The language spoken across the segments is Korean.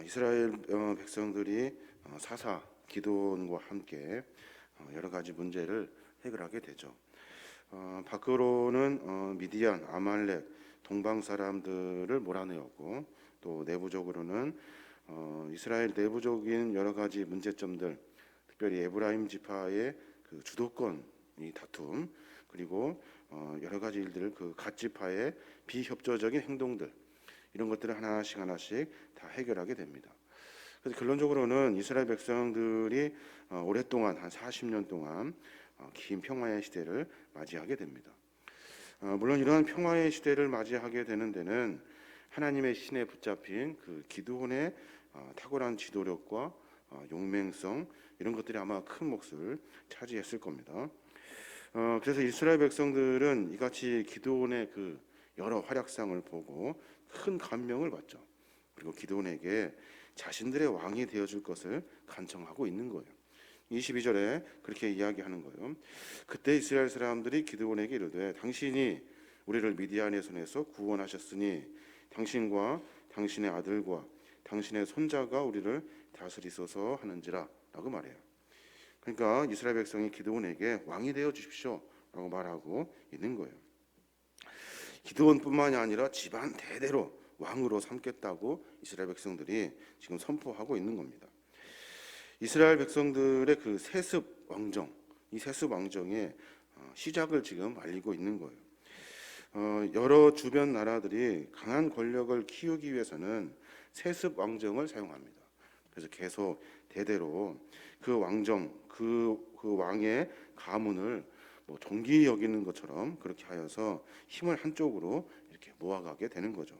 이스라엘 백성들이 사사 기드온과 함께 여러 가지 문제를 해결하게 되죠. 밖으로는 미디안, 아말렉, 동방 사람들을 몰아내었고, 또 내부적으로는 이스라엘 내부적인 여러 가지 문제점들, 특별히 에브라임 지파의 그 주도권이 다툼, 그리고 여러 가지 일들, 그 갓 지파의 비협조적인 행동들, 이런 것들을 하나씩 다 해결하게 됩니다. 그래서 결론적으로는 이스라엘 백성들이 오랫동안 한 40년 동안 긴 평화의 시대를 맞이하게 됩니다. 물론 이러한 평화의 시대를 맞이하게 되는 데는 하나님의 신에 붙잡힌 그 기드온의 탁월한 지도력과 용맹성, 이런 것들이 아마 큰 몫을 차지했을 겁니다. 그래서 이스라엘 백성들은 이같이 기드온의 그 여러 활약상을 보고 큰 감명을 받죠. 그리고 기드온에게 자신들의 왕이 되어줄 것을 간청하고 있는 거예요. 22절에 그렇게 이야기하는 거예요. 그때 이스라엘 사람들이 기드온에게 이르되 당신이 우리를 미디안의 손에서 구원하셨으니 당신과 당신의 아들과 당신의 손자가 우리를 다스리소서 하는지라 라고 말해요. 그러니까 이스라엘 백성이 기드온에게 왕이 되어 주십시오 라고 말하고 있는 거예요. 기드온뿐만이 아니라 집안 대대로 왕으로 삼겠다고 이스라엘 백성들이 지금 선포하고 있는 겁니다. 이스라엘 백성들의 그 세습 왕정, 이 세습 왕정의 시작을 지금 알리고 있는 거예요. 여러 주변 나라들이 강한 권력을 키우기 위해서는 세습 왕정을 사용합니다. 그래서 계속 대대로 그 왕정, 그 왕의 가문을 종기 여기는 것처럼 그렇게 하여서 힘을 한쪽으로 이렇게 모아가게 되는 거죠.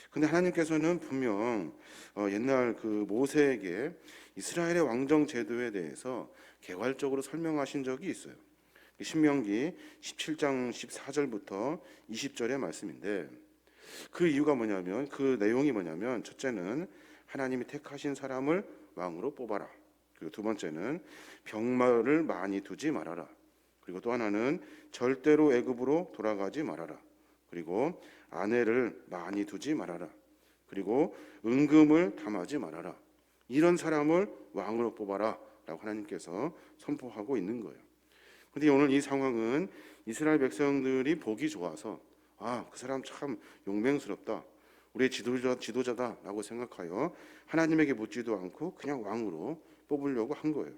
근데 하나님께서는 분명 옛날 그 모세에게 이스라엘의 왕정 제도에 대해서 개괄적으로 설명하신 적이 있어요. 신명기 17장 14절부터 20절의 말씀인데, 그 이유가 뭐냐면, 그 내용이 뭐냐면, 첫째는 하나님이 택하신 사람을 왕으로 뽑아라. 그리고 두 번째는 병마를 많이 두지 말아라. 그리고 또 하나는 절대로 애굽으로 돌아가지 말아라. 그리고 아내를 많이 두지 말아라. 그리고 은금을 담하지 말아라. 이런 사람을 왕으로 뽑아라 라고 하나님께서 선포하고 있는 거예요. 그런데 오늘 이 상황은 이스라엘 백성들이 보기 좋아서 그 사람 참 용맹스럽다, 우리의 지도자다 라고 생각하여 하나님에게 묻지도 않고 그냥 왕으로 뽑으려고 한 거예요.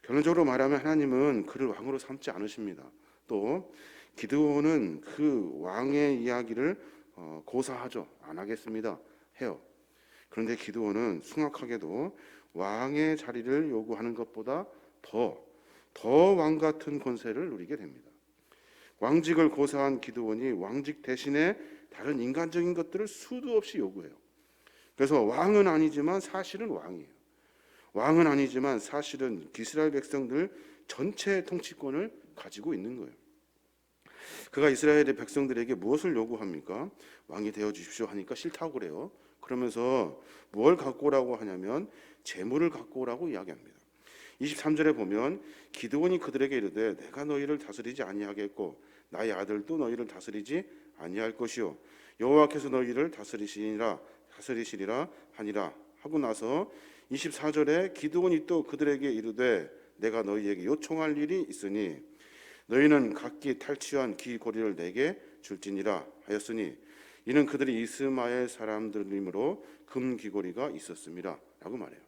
결론적으로 말하면 하나님은 그를 왕으로 삼지 않으십니다. 또 기드온은 그 왕의 이야기를 고사하죠. 안 하겠습니다 해요. 그런데 기드온은 숭악하게도 왕의 자리를 요구하는 것보다 더 왕 같은 권세를 누리게 됩니다. 왕직을 고사한 기드온이 왕직 대신에 다른 인간적인 것들을 수도 없이 요구해요. 그래서 왕은 아니지만 사실은 왕이에요. 왕은 아니지만 사실은 이스라엘 백성들 전체의 통치권을 가지고 있는 거예요. 그가 이스라엘의 백성들에게 무엇을 요구합니까? 왕이 되어 주십시오 하니까 싫다고 그래요. 그러면서 뭘 갖고 오라고 하냐면 재물을 갖고 오라고 이야기합니다. 23절에 보면 기드온이 그들에게 이르되 내가 너희를 다스리지 아니하겠고 나의 아들도 너희를 다스리지 아니할 것이요 여호와께서 너희를 다스리시리라 하니라 하고 나서 24절에 기드온이 또 그들에게 이르되 내가 너희에게 요청할 일이 있으니 너희는 각기 탈취한 귀고리를 내게 줄지니라 하였으니 이는 그들이 이스마엘 사람들이므로 금 귀고리가 있었습니다 라고 말해요.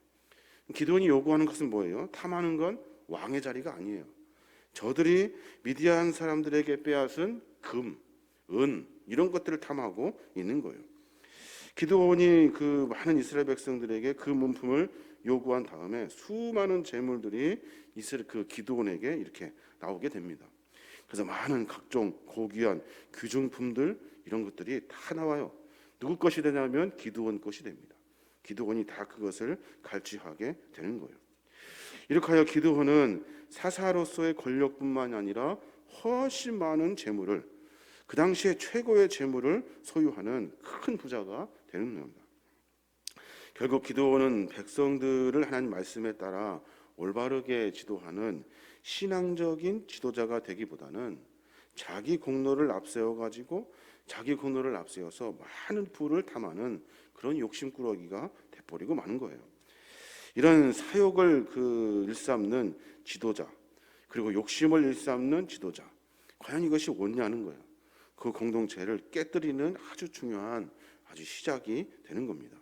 기드온이 요구하는 것은 뭐예요? 탐하는 건 왕의 자리가 아니에요. 저들이 미디안 사람들에게 빼앗은 금, 은, 이런 것들을 탐하고 있는 거예요. 기드온이 그 많은 이스라엘 백성들에게 그 문품을 요구한 다음에 수많은 재물들이 그 기드온에게 이렇게 나오게 됩니다. 그래서 많은 각종 고귀한 귀중품들, 이런 것들이 다 나와요. 누구 것이 되냐면 기드온 것이 됩니다. 기드온이 다 그것을 갈취하게 되는 거예요. 이렇게 하여 기드온은 사사로서의 권력뿐만 아니라 훨씬 많은 재물을, 그 당시에 최고의 재물을 소유하는 큰 부자가 되는 겁니다. 결국 기드온은 백성들을 하나님 말씀에 따라 올바르게 지도하는 신앙적인 지도자가 되기보다는 자기 공로를 앞세워 가지고 자기 공로를 앞세워서 많은 부를 탐하는 그런 욕심꾸러기가 돼버리고 마는 거예요. 이런 사욕을 일삼는 지도자, 그리고 욕심을 일삼는 지도자, 과연 이것이 옳냐는 거예요. 그 공동체를 깨뜨리는 아주 중요한 아주 시작이 되는 겁니다.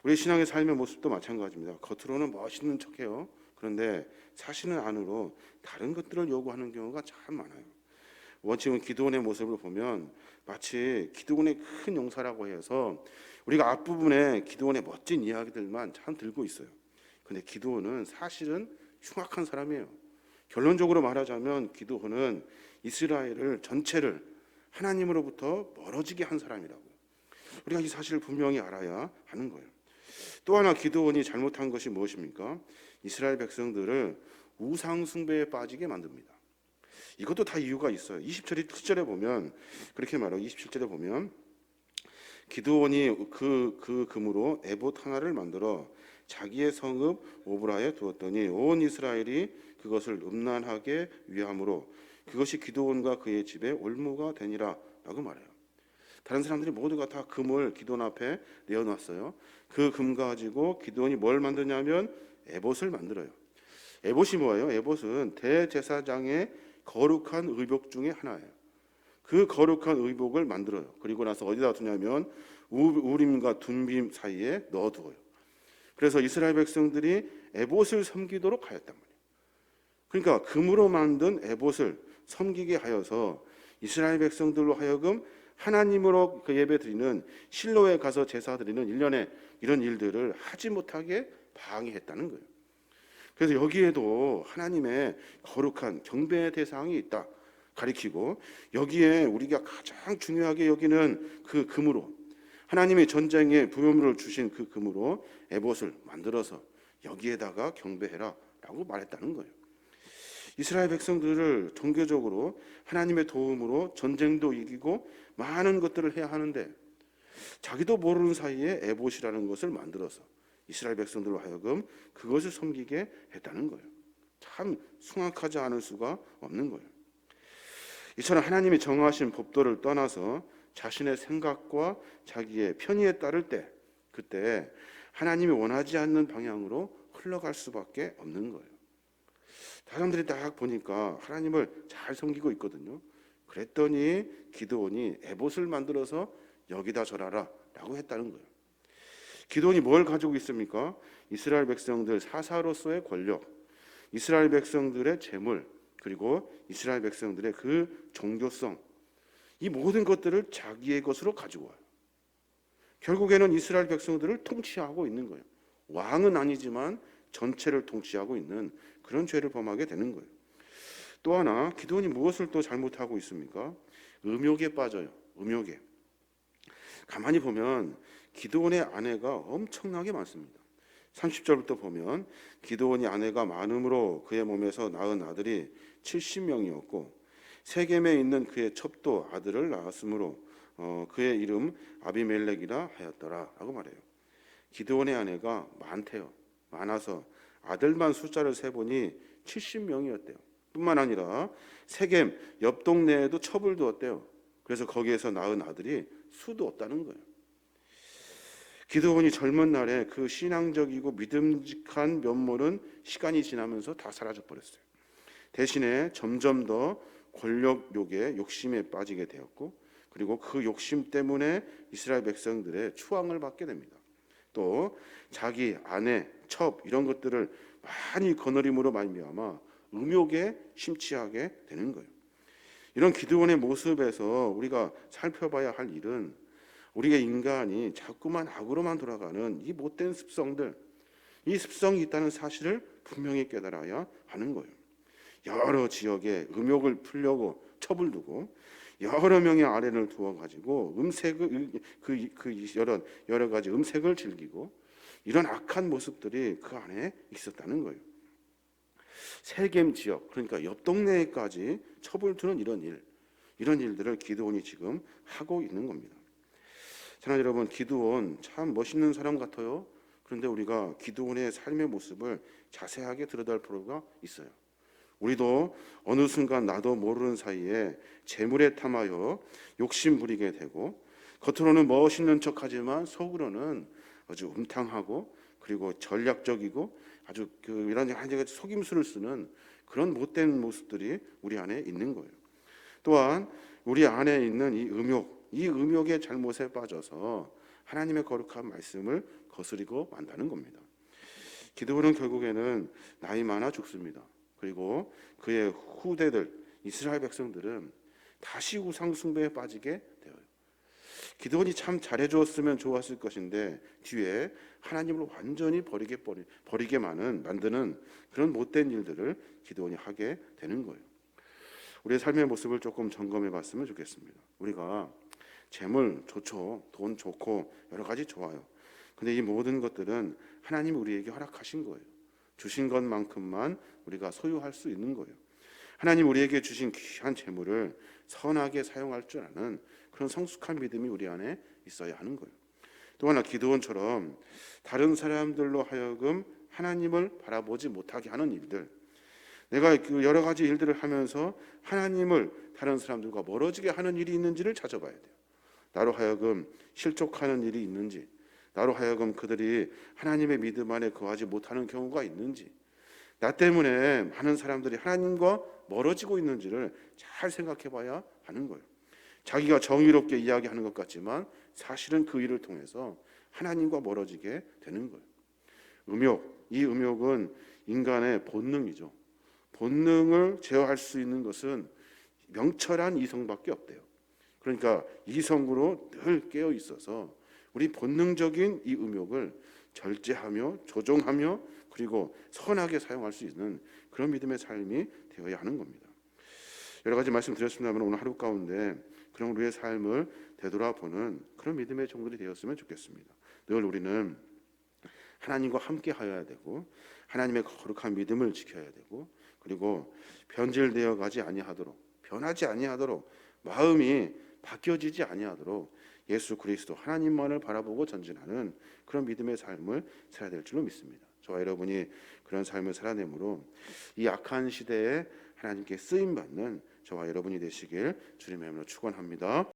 우리 신앙의 삶의 모습도 마찬가지입니다. 겉으로는 멋있는 척해요. 그런데 사실은 안으로 다른 것들을 요구하는 경우가 참 많아요. 지금 기드온의 모습을 보면 마치 기드온의 큰 용사라고 해서 우리가 앞부분에 기드온의 멋진 이야기들만 참 들고 있어요. 근데 기드온은 사실은 흉악한 사람이에요. 결론적으로 말하자면 기드온은 이스라엘을 전체를 하나님으로부터 멀어지게 한 사람이라고. 우리가 이 사실을 분명히 알아야 하는 거예요. 또 하나 기드온이 잘못한 것이 무엇입니까? 이스라엘 백성들을 우상 숭배에 빠지게 만듭니다. 이것도 다 이유가 있어요. 27절에 보면 그렇게 말하고 27절에 보면 기드온이 그 금으로 에봇 하나를 만들어 자기의 성읍 오브라에 두었더니 온 이스라엘이 그것을 음란하게 위함으로 그것이 기드온과 그의 집에 올무가 되니라 라고 말해요. 다른 사람들이 모두가 다 금을 기드온 앞에 내어놨어요. 그 금 가지고 기드온이 뭘 만드냐면 에봇을 만들어요. 에봇이 뭐예요? 에봇은 대제사장의 거룩한 의복 중에 하나예요. 그 거룩한 의복을 만들어요. 그리고 나서 어디다 두냐면 우림과 둠빔 사이에 넣어두어요. 그래서 이스라엘 백성들이 에봇을 섬기도록 하였단 말이에요. 그러니까 금으로 만든 에봇을 섬기게 하여서 이스라엘 백성들로 하여금 하나님으로 그 예배 드리는 실로에 가서 제사 드리는 일련의 이런 일들을 하지 못하게 방해했다는 거예요. 그래서 여기에도 하나님의 거룩한 경배의 대상이 있다 가리키고, 여기에 우리가 가장 중요하게 여기는 그 금으로, 하나님의 전쟁에 부요물을 주신 그 금으로 에봇을 만들어서 여기에다가 경배해라 라고 말했다는 거예요. 이스라엘 백성들을 종교적으로 하나님의 도움으로 전쟁도 이기고 많은 것들을 해야 하는데 자기도 모르는 사이에 에봇이라는 것을 만들어서 이스라엘 백성들로 하여금 그것을 섬기게 했다는 거예요. 참 숭악하지 않을 수가 없는 거예요. 이처럼 하나님이 정하신 법도를 떠나서 자신의 생각과 자기의 편의에 따를 때, 그때 하나님이 원하지 않는 방향으로 흘러갈 수밖에 없는 거예요. 사람들이 딱 보니까 하나님을 잘 섬기고 있거든요. 그랬더니 기드온이 에봇을 만들어서 여기다 절하라 라고 했다는 거예요. 기드온이 뭘 가지고 있습니까? 이스라엘 백성들 사사로서의 권력, 이스라엘 백성들의 재물, 그리고 이스라엘 백성들의 그 종교성, 이 모든 것들을 자기의 것으로 가지고 와요. 결국에는 이스라엘 백성들을 통치하고 있는 거예요. 왕은 아니지만 전체를 통치하고 있는 그런 죄를 범하게 되는 거예요. 또 하나 기드온이 무엇을 또 잘못하고 있습니까? 음욕에 빠져요. 음욕에. 가만히 보면 기드온의 아내가 엄청나게 많습니다. 30절부터 보면 기드온이 아내가 많음으로 그의 몸에서 낳은 아들이 70명이었고 세겜에 있는 그의 첩도 아들을 낳았으므로 그의 이름 아비멜렉이라 하였더라 라고 말해요. 기드온의 아내가 많대요. 많아서 아들만 숫자를 세보니 70명이었대요. 뿐만 아니라 세겜 옆 동네에도 첩을 두었대요. 그래서 거기에서 낳은 아들이 수도 없다는 거예요. 기드온이 젊은 날에 그 신앙적이고 믿음직한 면모는 시간이 지나면서 다 사라져 버렸어요. 대신에 점점 더 권력욕에 욕심에 빠지게 되었고, 그리고 그 욕심 때문에 이스라엘 백성들의 추앙을 받게 됩니다. 또 자기 아내, 첩 이런 것들을 많이 거느림으로 말미암아 음욕에 심취하게 되는 거예요. 이런 기드온의 모습에서 우리가 살펴봐야 할 일은 우리가 인간이 자꾸만 악으로만 돌아가는 이 못된 습성들, 이 습성이 있다는 사실을 분명히 깨달아야 하는 거예요. 여러 지역에 음욕을 풀려고 첩을 두고 여러 명의 아내를 두어 가지고 여러 가지 음색을 즐기고 이런 악한 모습들이 그 안에 있었다는 거예요. 세겜 지역, 그러니까 옆 동네에까지 첩을 두는 이런 일들을 기드온이 지금 하고 있는 겁니다. 사랑하는 여러분, 기드온 참 멋있는 사람 같아요. 그런데 우리가 기드온의 삶의 모습을 자세하게 들여다볼 필요가 있어요. 우리도 어느 순간 나도 모르는 사이에 재물에 탐하여 욕심 부리게 되고, 겉으로는 멋있는 척하지만 속으로는 아주 음탕하고 그리고 전략적이고 아주 이런 속임수를 쓰는 그런 못된 모습들이 우리 안에 있는 거예요. 또한 우리 안에 있는 이 음욕의 잘못에 빠져서 하나님의 거룩한 말씀을 거스리고 만다는 겁니다. 기드온은 결국에는 나이 많아 죽습니다. 그리고 그의 후대들 이스라엘 백성들은 다시 우상 숭배에 빠지게 되어요. 기드온이 참 잘해주었으면 좋았을 것인데 뒤에 하나님을 완전히 버리게 만드는 그런 못된 일들을 기드온이 하게 되는 거예요. 우리의 삶의 모습을 조금 점검해 봤으면 좋겠습니다. 우리가 재물 좋죠. 돈 좋고 여러 가지 좋아요. 근데 이 모든 것들은 하나님이 우리에게 허락하신 거예요. 주신 것만큼만 우리가 소유할 수 있는 거예요. 하나님 우리에게 주신 귀한 재물을 선하게 사용할 줄 아는 그런 성숙한 믿음이 우리 안에 있어야 하는 거예요. 또 하나 기드온처럼 다른 사람들로 하여금 하나님을 바라보지 못하게 하는 일들, 내가 여러 가지 일들을 하면서 하나님을 다른 사람들과 멀어지게 하는 일이 있는지를 찾아봐야 돼요. 나로 하여금 실족하는 일이 있는지, 나로 하여금 그들이 하나님의 믿음 안에 거하지 못하는 경우가 있는지, 나 때문에 많은 사람들이 하나님과 멀어지고 있는지를 잘 생각해 봐야 하는 거예요. 자기가 정의롭게 이야기하는 것 같지만 사실은 그 일을 통해서 하나님과 멀어지게 되는 거예요. 이 음욕은 인간의 본능이죠. 본능을 제어할 수 있는 것은 명철한 이성밖에 없대요. 그러니까 이성으로 늘 깨어 있어서 우리 본능적인 이 음욕을 절제하며 조종하며 그리고 선하게 사용할 수 있는 그런 믿음의 삶이 되어야 하는 겁니다. 여러 가지 말씀드렸습니다만 오늘 하루 가운데 그런 우리의 삶을 되돌아보는 그런 믿음의 종들이 되었으면 좋겠습니다. 늘 우리는 하나님과 함께 하여야 되고 하나님의 거룩한 믿음을 지켜야 되고 그리고 변질되어 가지 아니하도록 변하지 아니하도록 마음이 바뀌어지지 아니하도록 예수 그리스도 하나님만을 바라보고 전진하는 그런 믿음의 삶을 살아야 될 줄로 믿습니다. 저와 여러분이 그런 삶을 살아내므로 이 악한 시대에 하나님께 쓰임 받는 저와 여러분이 되시길 주님의 이름으로 축원합니다.